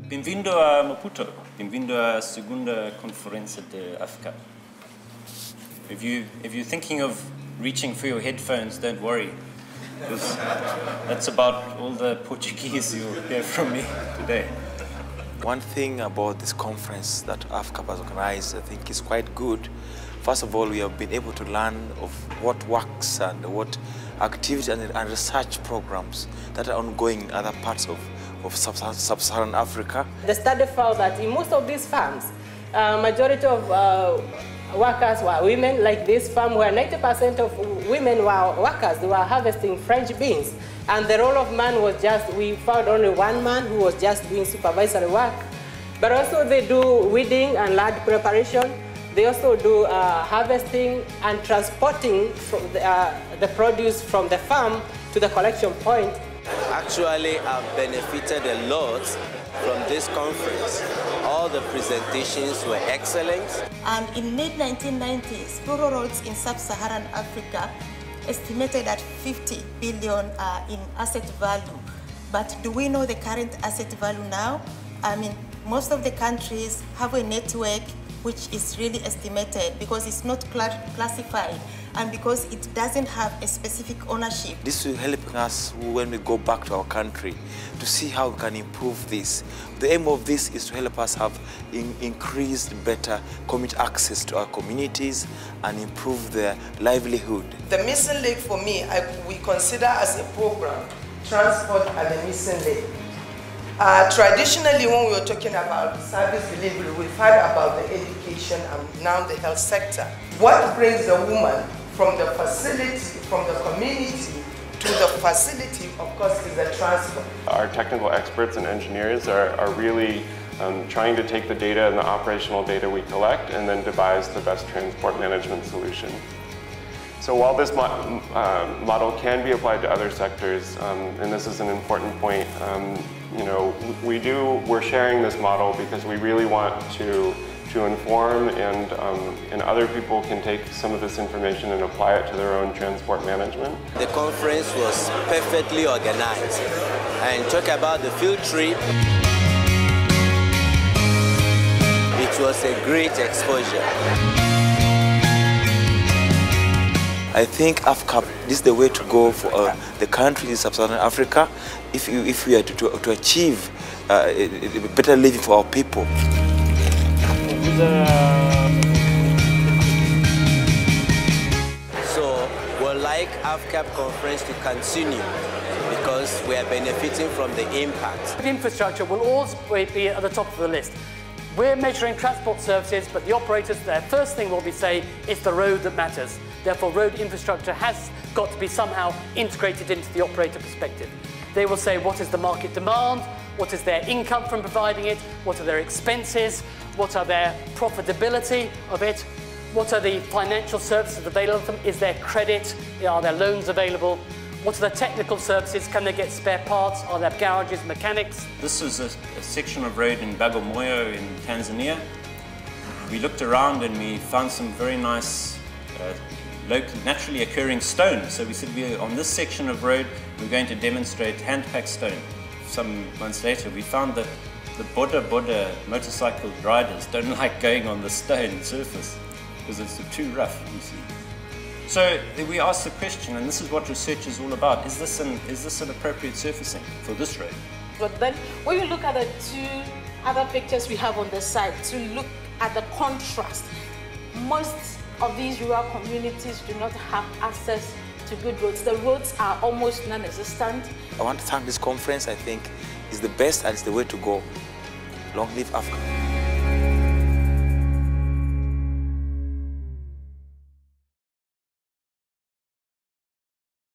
Bem-vindo a Maputo. Bem-vindo à segunda conferência de AFCAP. If you're thinking of reaching for your headphones, don't worry, because that's about all the Portuguese you'll hear from me today. One thing about this conference that AFCAP has organized, I think, is quite good. First of all, we have been able to learn of what works and what activities and research programs that are ongoing in other parts of sub-Saharan Africa. The study found that in most of these farms, majority of workers were women. Like this farm where 90% of women were workers, they were harvesting French beans. And the role of man was just, we found only one man who was just doing supervisory work. But also they do weeding and land preparation. They also do harvesting and transporting from the produce from the farm to the collection point. Actually, I've benefited a lot from this conference. All the presentations were excellent. In mid-1990s, rural roads in sub-Saharan Africa estimated at 50 billion in asset value. But do we know the current asset value now? I mean, most of the countries have a network which is really estimated because it's not classified and because it doesn't have a specific ownership. This will help us when we go back to our country to see how we can improve this. The aim of this is to help us have increased better community access to our communities and improve their livelihood. The missing link for me, we consider as a program, transport and the missing link. Traditionally, when we were talking about service delivery, we've heard about the education and now the health sector. What brings the woman from the facility, from the community to the facility, of course, is the transport. Our technical experts and engineers are really trying to take the data and the operational data we collect and then devise the best transport management solution. So while this model can be applied to other sectors, and this is an important point, we're sharing this model because we really want to inform and other people can take some of this information and apply it to their own transport management. The conference was perfectly organized. And talk about the field trip, it was a great exposure. I think AFCAP, this is the way to go for the countries in sub-Saharan Africa if we are to achieve a better living for our people. So we'd like AFCAP conference to continue because we are benefiting from the impact. Infrastructure will always be at the top of the list. We're measuring transport services, but the operators, their first thing will be say, it's the road that matters. Therefore, road infrastructure has got to be somehow integrated into the operator perspective. They will say, what is the market demand? What is their income from providing it? What are their expenses? What are their profitability of it? What are the financial services available to them? Is there credit? Are there loans available? What are the technical services? Can they get spare parts? Are there garages, mechanics? This is a section of road in Bagamoyo in Tanzania. We looked around and we found some very nice naturally occurring stone. So we said, on this section of road, we're going to demonstrate hand-packed stone. Some months later, we found that the Boda motorcycle riders don't like going on the stone surface because it's too rough, you see. So we asked the question, and this is what research is all about, is this an appropriate surfacing for this road? But then when you look at the two other pictures we have on the side, to look at the contrast, most of these rural communities do not have access to good roads. The roads are almost non-existent. I want to thank this conference. I think it's the best and it's the way to go. Long live Africa.